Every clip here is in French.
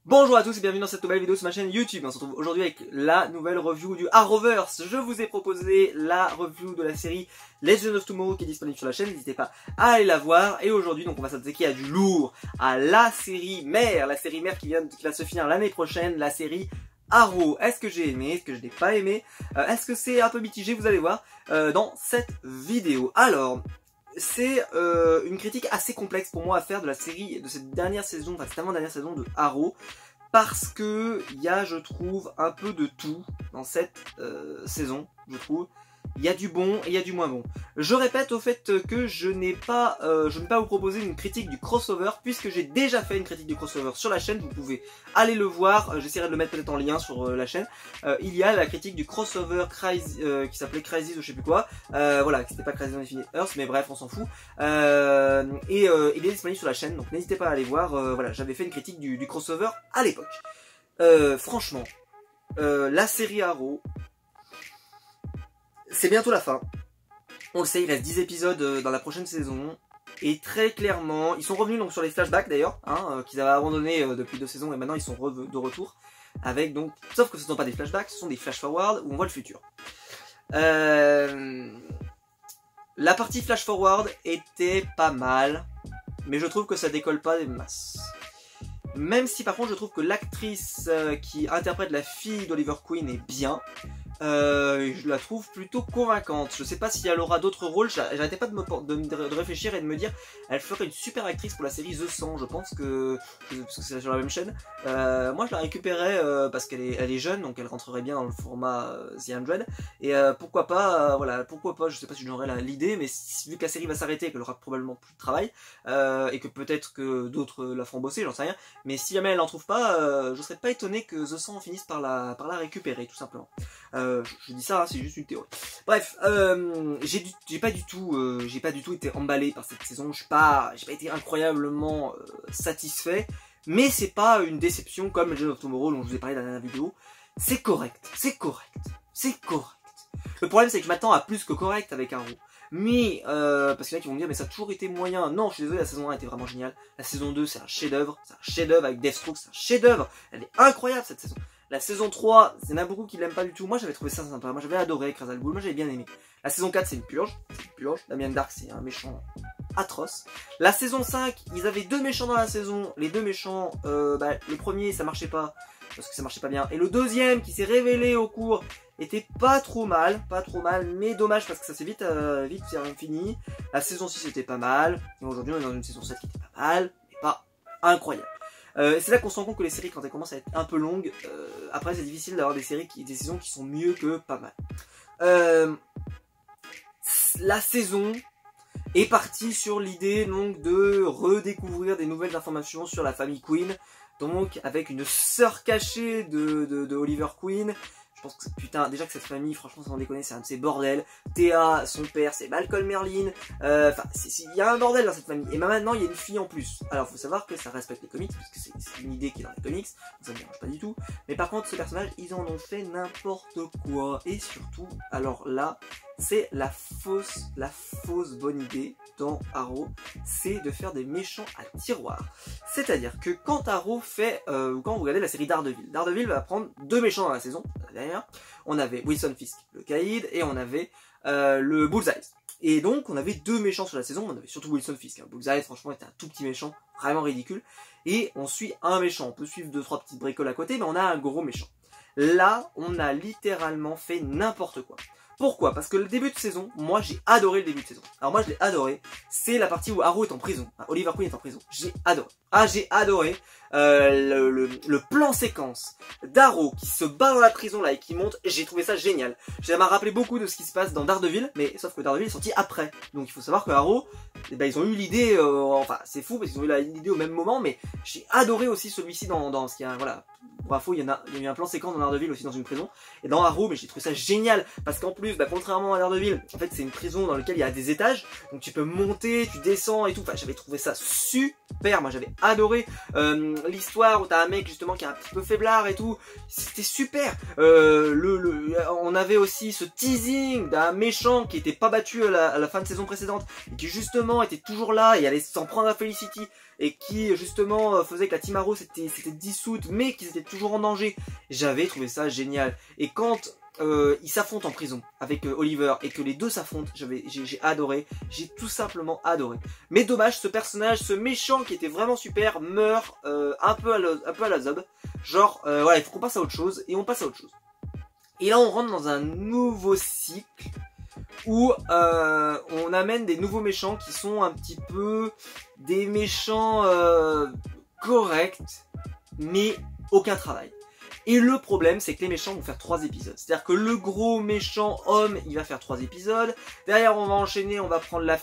Bonjour à tous et bienvenue dans cette nouvelle vidéo sur ma chaîne YouTube. On se retrouve aujourd'hui avec la nouvelle review du Arrowverse. Je vous ai proposé la review de la série Legends of Tomorrow qui est disponible sur la chaîne, n'hésitez pas à aller la voir. Et aujourd'hui donc on va s'attaquer à du lourd, à la série mère qui va se finir l'année prochaine, la série Arrow. Est-ce que j'ai aimé, est-ce que je n'ai pas aimé, est-ce que c'est un peu mitigé, vous allez voir dans cette vidéo. Alors, c'est une critique assez complexe pour moi à faire de la série, de cette dernière saison, enfin cette avant-dernière saison de Arrow, parce que il y a, je trouve, un peu de tout dans cette saison, je trouve. Il y a du bon et il y a du moins bon. Je répète au fait que je ne vais pas vous proposer une critique du crossover, puisque j'ai déjà fait une critique du crossover sur la chaîne, vous pouvez aller le voir, j'essaierai de le mettre peut-être en lien sur la chaîne. Il y a la critique du crossover qui s'appelait Crisis ou je sais plus quoi, voilà, c'était pas Crisis on Infinite Earth, mais bref, on s'en fout. Il est disponible sur la chaîne, donc n'hésitez pas à aller voir, voilà, j'avais fait une critique du crossover à l'époque. Franchement, la série Arrow, c'est bientôt la fin. On le sait, il reste 10 épisodes dans la prochaine saison. Et très clairement, ils sont revenus donc sur les flashbacks d'ailleurs, qu'ils avaient abandonnés depuis 2 saisons et maintenant ils sont de retour. Avec donc, sauf que ce ne sont pas des flashbacks, ce sont des flash forward où on voit le futur. La partie flash forward était pas mal, mais je trouve que ça décolle pas des masses. Même si par contre je trouve que l'actrice qui interprète la fille d'Oliver Queen est bien. Je la trouve plutôt convaincante. Je sais pas si elle aura d'autres rôles. J'arrêtais pas de réfléchir et de me dire elle ferait une super actrice pour la série The 100. Je pense que parce que c'est sur la même chaîne. Moi je la récupérais parce qu'elle est jeune, donc elle rentrerait bien dans le format The 100. Et pourquoi pas, voilà, pourquoi pas. Je sais pas si j'aurais l'idée, mais vu que la série va s'arrêter, qu'elle aura probablement plus de travail et que peut-être que d'autres la feront bosser, j'en sais rien. Mais si jamais elle n'en trouve pas, je serais pas étonné que The 100 finisse par la récupérer, tout simplement. Je dis ça, c'est juste une théorie. Bref, j'ai pas du tout été emballé par cette saison. J'ai pas été incroyablement satisfait, mais c'est pas une déception comme Legends of Tomorrow dont je vous ai parlé dans la dernière vidéo. C'est correct, c'est correct, c'est correct. Le problème c'est que je m'attends à plus que correct avec Arrow. Mais, parce qu'il y en a qui vont me dire, mais ça a toujours été moyen. Non, je suis désolé, la saison 1 était vraiment géniale. La saison 2, c'est un chef-d'œuvre. C'est un chef-d'œuvre avec Deathstroke, c'est un chef-d'œuvre. Elle est incroyable cette saison. La saison 3, il y en a beaucoup qui l'aiment pas du tout. Moi, j'avais trouvé ça sympa. Moi, j'avais adoré Ra's al Ghul. Moi, j'avais bien aimé. La saison 4, c'est une purge. Damien Dark, c'est un méchant atroce. La saison 5, ils avaient 2 méchants dans la saison. Les 2 méchants, le premier, ça marchait pas. Parce que ça marchait pas bien. Et le deuxième, qui s'est révélé au cours, était pas trop mal, mais dommage parce que ça s'est vite fini. La saison 6 était pas mal. Et aujourd'hui, on est dans une saison 7 qui était pas mal, mais pas incroyable. C'est là qu'on se rend compte que les séries, quand elles commencent à être un peu longues, après c'est difficile d'avoir des saisons qui sont mieux que pas mal. La saison est partie sur l'idée donc de redécouvrir des nouvelles informations sur la famille Queen, donc avec une sœur cachée de Oliver Queen. Je pense que putain, déjà que cette famille, franchement, sans déconner, c'est un de ces bordels. Théa, son père, c'est Malcolm Merlyn. Enfin, il y a un bordel dans cette famille. Et maintenant, il y a une fille en plus. Alors, faut savoir que ça respecte les comics, parce que c'est une idée qui est dans les comics. Ça me dérange pas du tout. Mais par contre, ce personnage, ils en ont fait n'importe quoi. Et surtout, alors là, c'est la fausse bonne idée dans Arrow, c'est de faire des méchants à tiroir. C'est-à-dire que quand Arrow fait, quand vous regardez la série Daredevil va prendre 2 méchants dans la saison. Derrière, on avait Wilson Fisk, le caïd, et on avait le Bullseye. Et donc, on avait 2 méchants sur la saison, on avait surtout Wilson Fisk. Bullseye, franchement, était un tout petit méchant, vraiment ridicule. Et on suit un méchant, on peut suivre 2-3 petites bricoles à côté, mais on a un gros méchant. Là, on a littéralement fait n'importe quoi. Pourquoi? Parce que le début de saison, moi j'ai adoré le début de saison. Alors moi je l'ai adoré, c'est la partie où Arrow est en prison. Oliver Queen est en prison. J'ai adoré. J'ai adoré le plan séquence d'Arrow qui se bat dans la prison là et qui monte. J'ai trouvé ça génial. Ça m'a rappelé beaucoup de ce qui se passe dans Daredevil, mais sauf que Daredevil est sorti après. Donc il faut savoir que Arrow, ils ont eu l'idée, enfin c'est fou parce qu'ils ont eu l'idée au même moment, mais j'ai adoré aussi celui-ci dans ce qu'il y a, voilà. Pour info, il y a eu un plan séquence dans Daredevil aussi dans une prison. Et dans Arrow, mais j'ai trouvé ça génial. Parce qu'en plus, contrairement à Daredevil, en fait c'est une prison dans laquelle il y a des étages. Donc tu peux monter, tu descends et tout. Enfin, j'avais trouvé ça super. Moi j'avais adoré l'histoire où t'as un mec justement qui est un petit peu faiblard et tout, c'était super. On avait aussi ce teasing d'un méchant qui était pas battu à la fin de saison précédente et qui justement était toujours là et allait s'en prendre à Felicity et qui justement faisait que la Team Arrow s'était dissoute mais qu'ils étaient toujours en danger. J'avais trouvé ça génial. Et quand ils s'affrontent en prison avec Oliver et que les deux s'affrontent, j'ai adoré, j'ai tout simplement adoré. Mais dommage, ce personnage, ce méchant qui était vraiment super meurt un peu à la Zob. Genre voilà, il faut qu'on passe à autre chose et on passe à autre chose. Et là on rentre dans un nouveau cycle où on amène des nouveaux méchants qui sont un petit peu des méchants corrects mais aucun travail. Et le problème, c'est que les méchants vont faire 3 épisodes. C'est-à-dire que le gros méchant homme, il va faire 3 épisodes. Derrière, on va enchaîner, on va prendre la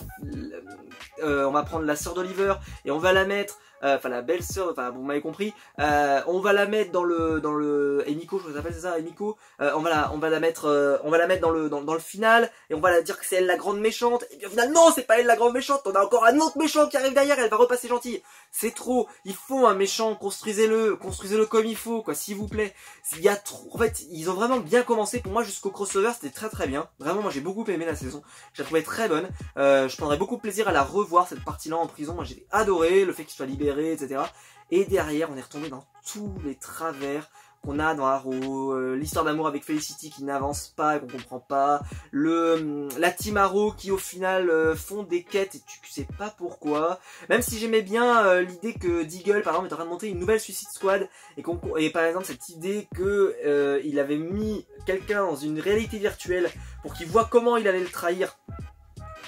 sœur d'Oliver et on va la mettre, enfin la belle sœur, enfin vous m'avez compris. On va la mettre dans le Emiko, je crois que ça s'appelle, c'est ça, Emiko. On va la mettre dans le final et on va la dire que c'est elle la grande méchante. Et puis au final, non, c'est pas elle la grande méchante. On a encore un autre méchant qui arrive derrière. Elle va repasser gentille. C'est trop. Il faut un méchant. Construisez-le comme il faut, quoi, s'il vous plaît. Il y a trop. En fait, ils ont vraiment bien commencé. Pour moi, jusqu'au crossover, c'était très très bien. Vraiment, moi, j'ai beaucoup aimé la saison. Je la trouvais très bonne. Je prendrais beaucoup de plaisir à la revoir cette partie-là en prison. Moi, j'ai adoré le fait qu'il soit libéré, etc. Et derrière, on est retombé dans tous les travers qu'on a dans Arrow, l'histoire d'amour avec Felicity qui n'avance pas et qu'on comprend pas, la Team Arrow qui au final font des quêtes et tu sais pas pourquoi, même si j'aimais bien l'idée que Deagle par exemple est en train de monter une nouvelle Suicide Squad et par exemple cette idée que il avait mis quelqu'un dans une réalité virtuelle pour qu'il voit comment il allait le trahir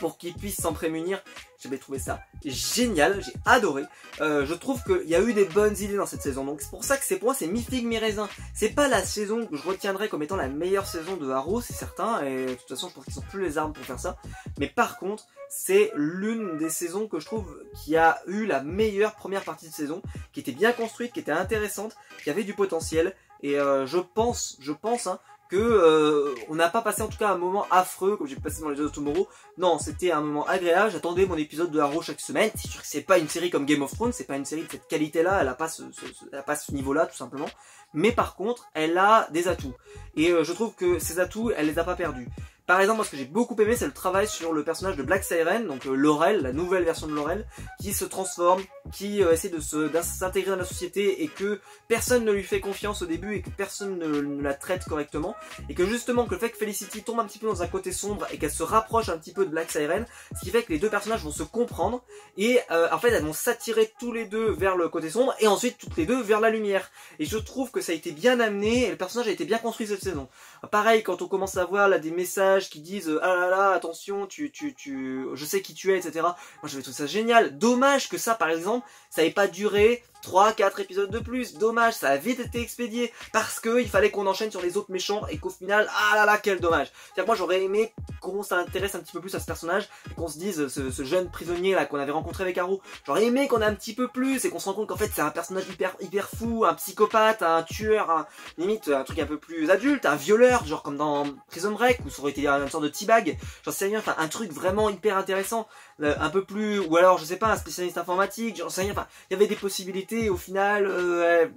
pour qu'il puisse s'en prémunir. J'avais trouvé ça génial, j'ai adoré. Je trouve qu'il y a eu des bonnes idées dans cette saison. Donc c'est pour ça que pour moi c'est mi-figue mi-raisin. C'est pas la saison que je retiendrai comme étant la meilleure saison de Arrow, c'est certain. Et de toute façon je pense qu'ils ont plus les armes pour faire ça. Mais par contre c'est l'une des saisons que je trouve qui a eu la meilleure première partie de saison, qui était bien construite, qui était intéressante, qui avait du potentiel. Et je pense hein, que on n'a pas passé en tout cas un moment affreux comme j'ai passé dans les autres Tomorrow. Non, c'était un moment agréable. J'attendais mon épisode de Arrow chaque semaine. C'est sûr que c'est pas une série comme Game of Thrones, c'est pas une série de cette qualité-là, elle a pas ce niveau-là tout simplement. Mais par contre, elle a des atouts. Et je trouve que ces atouts, elle les a pas perdus. Par exemple, moi ce que j'ai beaucoup aimé, c'est le travail sur le personnage de Black Siren, donc Laurel, la nouvelle version de Laurel, qui se transforme, qui essaie de s'intégrer dans la société et que personne ne lui fait confiance au début et que personne ne la traite correctement. Et que justement, que le fait que Felicity tombe un petit peu dans un côté sombre et qu'elle se rapproche un petit peu de Black Siren, ce qui fait que les deux personnages vont se comprendre et en fait elles vont s'attirer tous les deux vers le côté sombre et ensuite toutes les deux vers la lumière. Et je trouve que ça a été bien amené et le personnage a été bien construit cette saison. Pareil, quand on commence à voir là des messages qui disent ah là là attention je sais qui tu es, etc. Moi j'avais trouvé ça génial. Dommage que ça par exemple ça n'ait pas duré 3-4 épisodes de plus, dommage, ça a vite été expédié parce que il fallait qu'on enchaîne sur les autres méchants et qu'au final, ah là là, quel dommage. C'est-à-dire que moi j'aurais aimé qu'on s'intéresse un petit peu plus à ce personnage et qu'on se dise, ce jeune prisonnier là qu'on avait rencontré avec Arrow, j'aurais aimé qu'on ait un petit peu plus et qu'on se rende compte qu'en fait c'est un personnage hyper fou, un psychopathe, un tueur, limite un truc un peu plus adulte, un violeur, genre comme dans Prison Break où ça aurait été une sorte de teabag, j'en sais rien, enfin un truc vraiment hyper intéressant, un peu plus, ou alors je sais pas, un spécialiste informatique, j'en sais rien, enfin il y avait des possibilités. Et au final,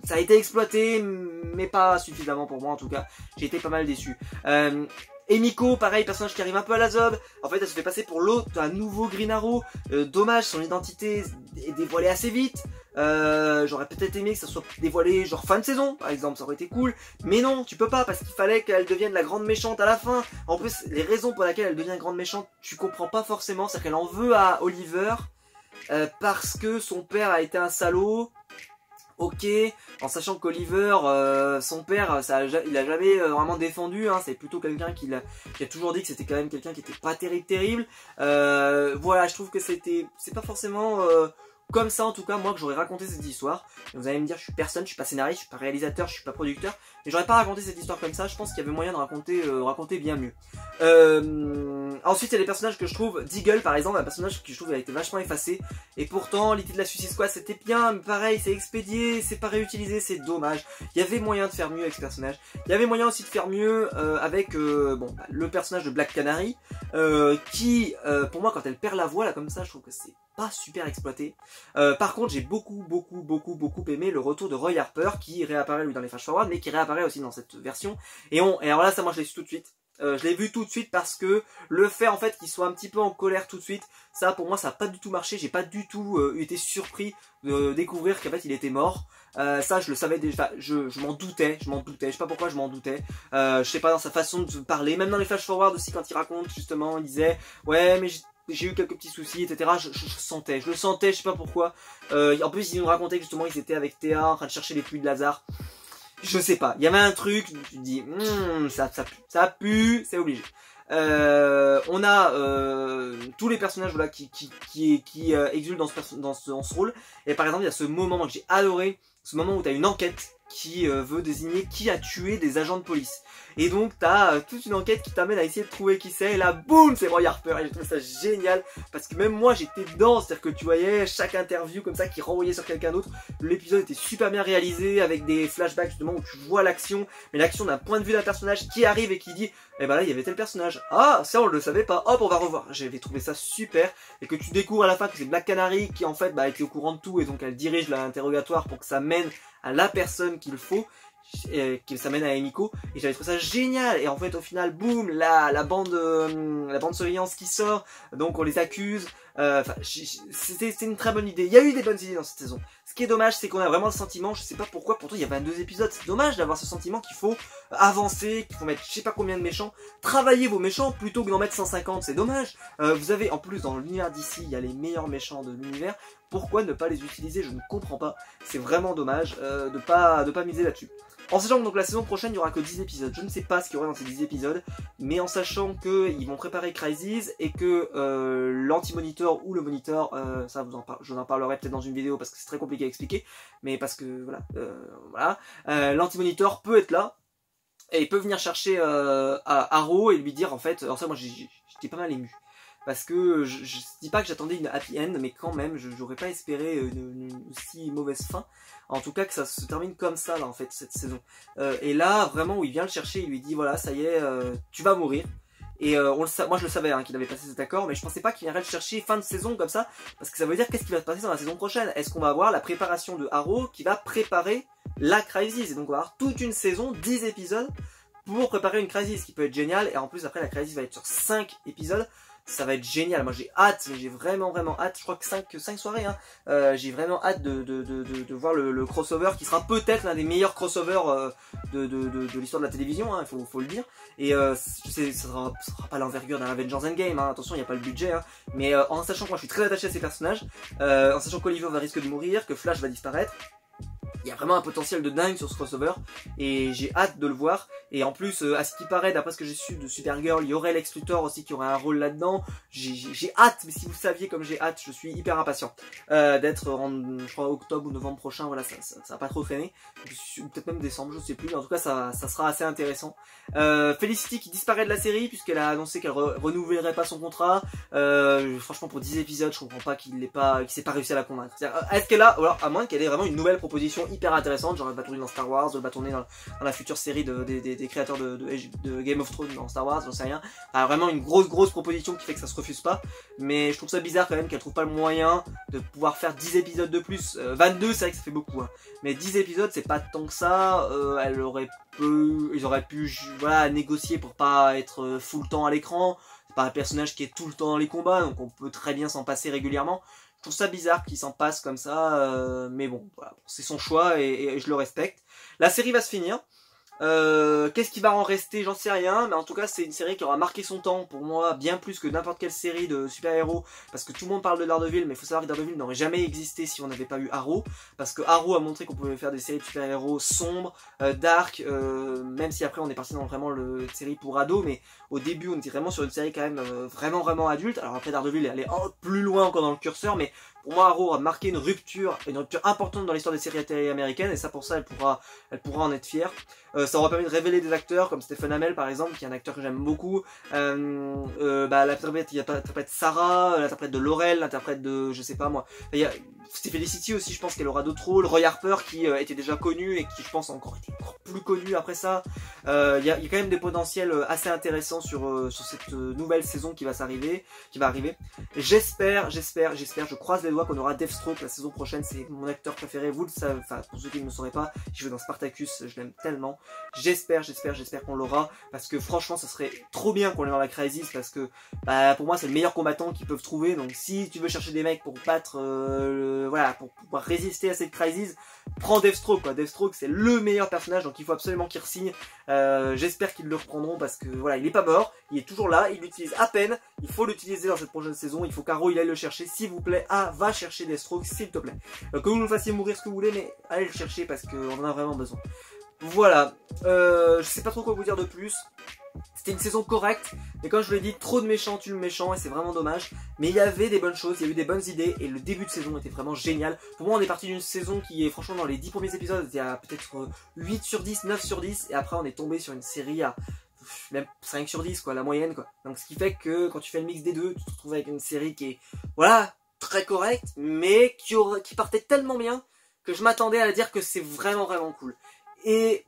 ça a été exploité, mais pas suffisamment pour moi en tout cas. J'ai été pas mal déçu. Emiko, pareil, personnage qui arrive un peu à la zob. En fait, elle se fait passer pour l'autre, un nouveau Green Arrow. Dommage, son identité est dévoilée assez vite. J'aurais peut-être aimé que ça soit dévoilé genre fin de saison, par exemple, ça aurait été cool. Mais non, tu peux pas, parce qu'il fallait qu'elle devienne la grande méchante à la fin. En plus, les raisons pour lesquelles elle devient grande méchante, tu comprends pas forcément. C'est qu'elle en veut à Oliver. Parce que son père a été un salaud. Ok, en sachant qu'Oliver, son père, il a jamais vraiment défendu, hein, c'est plutôt quelqu'un qui a toujours dit que c'était quand même quelqu'un qui était pas terrible. Voilà, je trouve que c'est pas forcément comme ça en tout cas moi que j'aurais raconté cette histoire. Et vous allez me dire, je suis personne, je suis pas scénariste, je suis pas réalisateur, je suis pas producteur, mais j'aurais pas raconté cette histoire comme ça. Je pense qu'il y avait moyen de raconter bien mieux. Ensuite, il y a des personnages que je trouve, Deagle par exemple, un personnage que je trouve a été vachement effacé. Et pourtant, l'idée de la Suicide Squad c'était bien, mais pareil, c'est expédié, c'est pas réutilisé, c'est dommage. Il y avait moyen de faire mieux avec ce personnage. Il y avait moyen aussi de faire mieux avec le personnage de Black Canary, qui, pour moi, quand elle perd la voix là comme ça, je trouve que c'est pas super exploité. Par contre, j'ai beaucoup aimé le retour de Roy Harper, qui réapparaît lui dans les Flash Forward, mais qui réapparaît aussi dans cette version. Et alors là, ça moi je l'ai su tout de suite. Je l'ai vu tout de suite parce que le fait en fait qu'il soit un petit peu en colère tout de suite, ça pour moi ça n'a pas du tout marché, j'ai pas du tout été surpris de découvrir qu'en fait il était mort. Ça je le savais déjà, je m'en doutais, je sais pas pourquoi je m'en doutais. Je sais pas, dans sa façon de parler, même dans les flash forward aussi quand il raconte justement, il disait ouais mais j'ai eu quelques petits soucis, etc. Je le sentais, je sais pas pourquoi. En plus il nous racontait que justement ils étaient avec Théa en train de chercher les pluies de Lazare. Je sais pas, il y avait un truc, tu te dis, ça pue, c'est obligé. On a tous les personnages voilà, qui exultent dans ce rôle. Et par exemple, il y a ce moment que j'ai adoré, ce moment où tu as une enquête qui veut désigner qui a tué des agents de police. Et donc t'as toute une enquête qui t'amène à essayer de trouver qui c'est, et là boum c'est Roy Harper, et j'ai trouvé ça génial, parce que même moi j'étais dedans, c'est-à-dire que tu voyais chaque interview comme ça qui renvoyait sur quelqu'un d'autre. L'épisode était super bien réalisé, avec des flashbacks justement où tu vois l'action, mais l'action d'un point de vue d'un personnage qui arrive et qui dit eh ben là il y avait tel personnage, ah ça on le savait pas, hop on va revoir. J'avais trouvé ça super, et que tu découvres à la fin que c'est Black Canary qui en fait était au courant de tout, et donc elle dirige l'interrogatoire pour que ça mène à la personne qu'il faut, qui s'amène à Emiko, et j'avais trouvé ça génial. Et en fait au final boum la bande surveillance qui sort, donc on les accuse. C'était une très bonne idée, il y a eu des bonnes idées dans cette saison. Ce qui est dommage c'est qu'on a vraiment le sentiment, je sais pas pourquoi, pourtant il y a 22 épisodes, c'est dommage d'avoir ce sentiment qu'il faut avancer, qu'il faut mettre je sais pas combien de méchants, travailler vos méchants plutôt que d'en mettre 150, c'est dommage. Vous avez en plus dans l'univers d'ici, il y a les meilleurs méchants de l'univers, pourquoi ne pas les utiliser, je ne comprends pas, c'est vraiment dommage de pas miser là-dessus. En sachant que donc la saison prochaine il n'y aura que 10 épisodes, je ne sais pas ce qu'il y aura dans ces 10 épisodes, mais en sachant qu'ils vont préparer Crisis et que l'anti-monitor ou le monitor, ça je vous en parlerai peut-être dans une vidéo parce que c'est très compliqué à expliquer, mais parce que voilà, l'anti-monitor peut être là et il peut venir chercher Arrow et lui dire en fait, alors ça moi j'étais pas mal ému. Parce que je dis pas que j'attendais une happy end, mais quand même, j'aurais pas espéré une aussi mauvaise fin. En tout cas, que ça se termine comme ça, là, en fait, cette saison. Et là, vraiment, où il vient le chercher, il lui dit, voilà, ça y est, tu vas mourir. Et moi, je le savais, hein, qu'il avait passé cet accord, mais je pensais pas qu'il viendrait le chercher fin de saison, comme ça. Parce que ça veut dire, qu'est-ce qui va se passer dans la saison prochaine? Est-ce qu'on va avoir la préparation de Arrow qui va préparer la Crisis? Et donc, on va avoir toute une saison, 10 épisodes, pour préparer une Crisis, qui peut être géniale. Et en plus, après, la Crisis va être sur 5 épisodes. Ça va être génial, moi j'ai hâte, mais j'ai vraiment hâte, je crois que 5 soirées, hein. J'ai vraiment hâte de voir le crossover qui sera peut-être l'un des meilleurs crossovers de l'histoire de la télévision, hein, faut le dire. Et ça sera pas l'envergure d'un Avengers Endgame, hein, attention il n'y a pas le budget, hein. Mais en sachant que moi je suis très attaché à ces personnages, en sachant qu'Oliver va risquer de mourir, que Flash va disparaître, il y a vraiment un potentiel de dingue sur ce crossover et j'ai hâte de le voir. Et en plus, à ce qui paraît, d'après ce que j'ai su de Supergirl, il y aurait Lex Luthor aussi qui aurait un rôle là-dedans. J'ai hâte, mais si vous saviez comme j'ai hâte, je suis hyper impatient d'être en, je crois, octobre ou novembre prochain. Voilà, ça va pas trop traîner. Peut-être même décembre, je sais plus. Mais en tout cas, ça sera assez intéressant. Felicity qui disparaît de la série puisqu'elle a annoncé qu'elle renouvellerait pas son contrat. Franchement, pour 10 épisodes, je comprends pas qu'il s'est pas réussi à la convaincre. Est-ce qu'elle a, alors à moins qu'elle ait vraiment une nouvelle proposition hyper intéressante, genre elle va tourner dans Star Wars, elle va tourner dans la future série des créateurs de Game of Thrones dans Star Wars, j'en sais rien. Alors, vraiment une grosse proposition qui fait que ça se refuse pas, mais je trouve ça bizarre quand même qu'elle trouve pas le moyen de pouvoir faire 10 épisodes de plus. 22 c'est vrai que ça fait beaucoup, hein. Mais 10 épisodes c'est pas tant que ça. Ils auraient pu voilà, négocier pour pas être full le temps à l'écran. C'est pas un personnage qui est tout le temps dans les combats, donc on peut très bien s'en passer régulièrement. Je trouve ça bizarre qu'il s'en passe comme ça, mais bon, voilà, c'est son choix et je le respecte. La série va se finir. Qu'est-ce qui va en rester, j'en sais rien, mais en tout cas c'est une série qui aura marqué son temps pour moi, bien plus que n'importe quelle série de super-héros, parce que tout le monde parle de Daredevil, mais il faut savoir que Daredevil n'aurait jamais existé si on n'avait pas eu Arrow, parce que Arrow a montré qu'on pouvait faire des séries de super-héros sombres, dark, même si après on est parti dans vraiment une série pour ados, mais au début on était vraiment sur une série quand même vraiment adulte. Alors après Daredevil est allé plus loin encore dans le curseur, mais pour moi Arrow a marqué une rupture importante dans l'histoire des séries télé américaines, et ça pour ça elle pourra en être fière. Ça aura permis de révéler des acteurs comme Stephen Amell par exemple, qui est un acteur que j'aime beaucoup. L'interprète Sarah, l'interprète de Laurel, l'interprète de je sais pas moi. Felicity aussi, je pense qu'elle aura d'autres rôles. Roy Harper qui était déjà connu et qui je pense a encore été encore plus connu après ça. Il y a quand même des potentiels assez intéressants sur cette nouvelle saison qui va arriver. J'espère, je croise les doigts qu'on aura Deathstroke la saison prochaine. C'est mon acteur préféré, vous le savez, enfin pour ceux qui ne le sauraient pas, je joue dans Spartacus, je l'aime tellement. J'espère qu'on l'aura parce que franchement ça serait trop bien qu'on l'ait dans la Crisis parce que bah, pour moi c'est le meilleur combattant qu'ils peuvent trouver. Donc si tu veux chercher des mecs pour battre voilà, pour pouvoir résister à cette Crisis, prends Deathstroke quoi. Deathstroke c'est le meilleur personnage, donc il faut absolument qu'il re-signe. J'espère qu'ils le reprendront parce que voilà, il est pas mort, il est toujours là, il l'utilise à peine, il faut l'utiliser dans cette prochaine saison, il faut qu'Arrow il aille le chercher, s'il vous plaît. Va chercher Deathstroke s'il te plaît. Que vous nous fassiez mourir ce que vous voulez, mais allez le chercher parce qu'on en a vraiment besoin. Voilà, je sais pas trop quoi vous dire de plus. C'était une saison correcte, mais comme je vous l'ai dit, trop de méchants tuent le méchant et c'est vraiment dommage. Mais il y avait des bonnes choses, il y a eu des bonnes idées et le début de saison était vraiment génial. Pour moi on est parti d'une saison qui est franchement dans les 10 premiers épisodes, il y a peut-être 8 sur 10, 9 sur 10 et après on est tombé sur une série à même 5 sur 10 quoi, la moyenne quoi. Donc ce qui fait que quand tu fais le mix des deux, tu te retrouves avec une série qui est voilà, très correcte, mais qui partait tellement bien que je m'attendais à dire que c'est vraiment cool. Et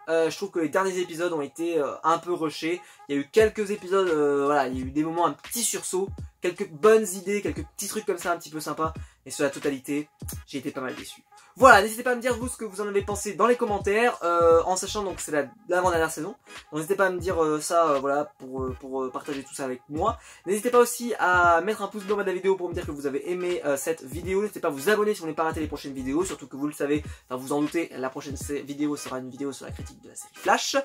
je trouve que les derniers épisodes ont été un peu rushés. Il y a eu quelques épisodes, voilà, il y a eu des moments un petit sursaut, quelques bonnes idées, quelques petits trucs comme ça un petit peu sympas. Et sur la totalité, j'ai été pas mal déçu. Voilà, n'hésitez pas à me dire vous ce que vous en avez pensé dans les commentaires, en sachant donc que c'est l'avant-dernière saison. Donc n'hésitez pas à me dire ça, voilà, pour partager tout ça avec moi. N'hésitez pas aussi à mettre un pouce bleu en bas de la vidéo pour me dire que vous avez aimé cette vidéo. N'hésitez pas à vous abonner si vous voulez pas rater les prochaines vidéos, surtout que vous le savez, enfin vous en doutez, la prochaine vidéo sera une vidéo sur la critique de la série Flash,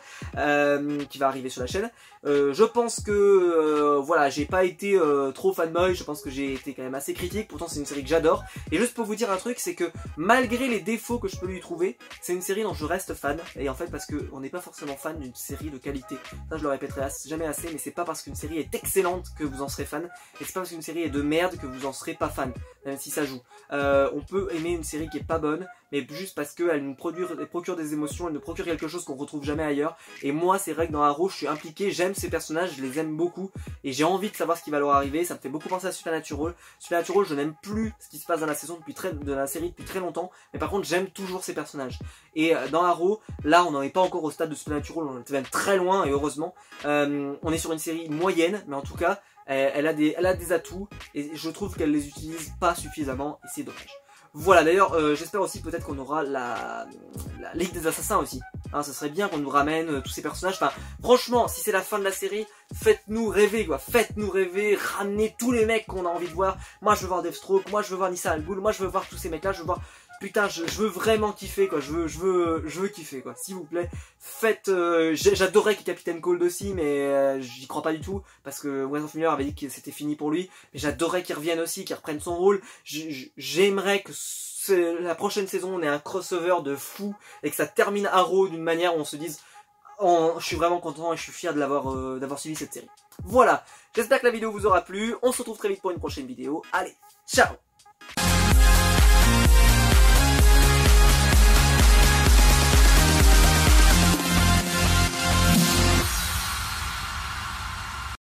qui va arriver sur la chaîne. Je pense que voilà, j'ai pas été trop fanboy, je pense que j'ai été quand même assez critique, pourtant c'est une série que j'adore. Et juste pour vous dire un truc, c'est que malgré les défauts que je peux lui trouver, c'est une série dont je reste fan. Et en fait parce que on n'est pas forcément fan d'une série de qualité. Ça je le répéterai jamais assez, mais c'est pas parce qu'une série est excellente que vous en serez fan. Et c'est pas parce qu'une série est de merde que vous en serez pas fan, même si ça joue. On peut aimer une série qui est pas bonne, mais juste parce qu'elle nous procure des émotions, elle nous procure quelque chose qu'on retrouve jamais ailleurs. Et moi c'est vrai que dans Arrow je suis impliqué, j'aime ces personnages, je les aime beaucoup. Et j'ai envie de savoir ce qui va leur arriver, ça me fait beaucoup penser à Supernatural. Supernatural je n'aime plus ce qui se passe dans la saison de la série depuis très longtemps. Mais par contre j'aime toujours ces personnages. Et dans Arrow, là on n'en est pas encore au stade de Supernatural, on est même très loin et heureusement. On est sur une série moyenne, mais en tout cas elle a des atouts. Et je trouve qu'elle les utilise pas suffisamment et c'est dommage. Voilà, d'ailleurs, j'espère aussi peut-être qu'on aura la Ligue des Assassins aussi. Hein, ça serait bien qu'on nous ramène tous ces personnages. Enfin, franchement, si c'est la fin de la série, faites-nous rêver, quoi. Faites-nous rêver, ramenez tous les mecs qu'on a envie de voir. Moi, je veux voir Deathstroke, moi, je veux voir Nyssa Al Ghul, moi, je veux voir tous ces mecs-là, je veux voir... Putain, je veux vraiment kiffer, quoi. Je veux kiffer, quoi. S'il vous plaît, faites... J'adorais qu'il y ait Captain Cold aussi, mais j'y crois pas du tout. Parce que Wes Miller avait dit que c'était fini pour lui. Mais j'adorais qu'il revienne aussi, qu'il reprenne son rôle. J'aimerais que la prochaine saison, on ait un crossover de fou. Et que ça termine Arrow d'une manière où on se dise... je suis vraiment content et je suis fier de d'avoir suivi cette série. Voilà, j'espère que la vidéo vous aura plu. On se retrouve très vite pour une prochaine vidéo. Allez, ciao!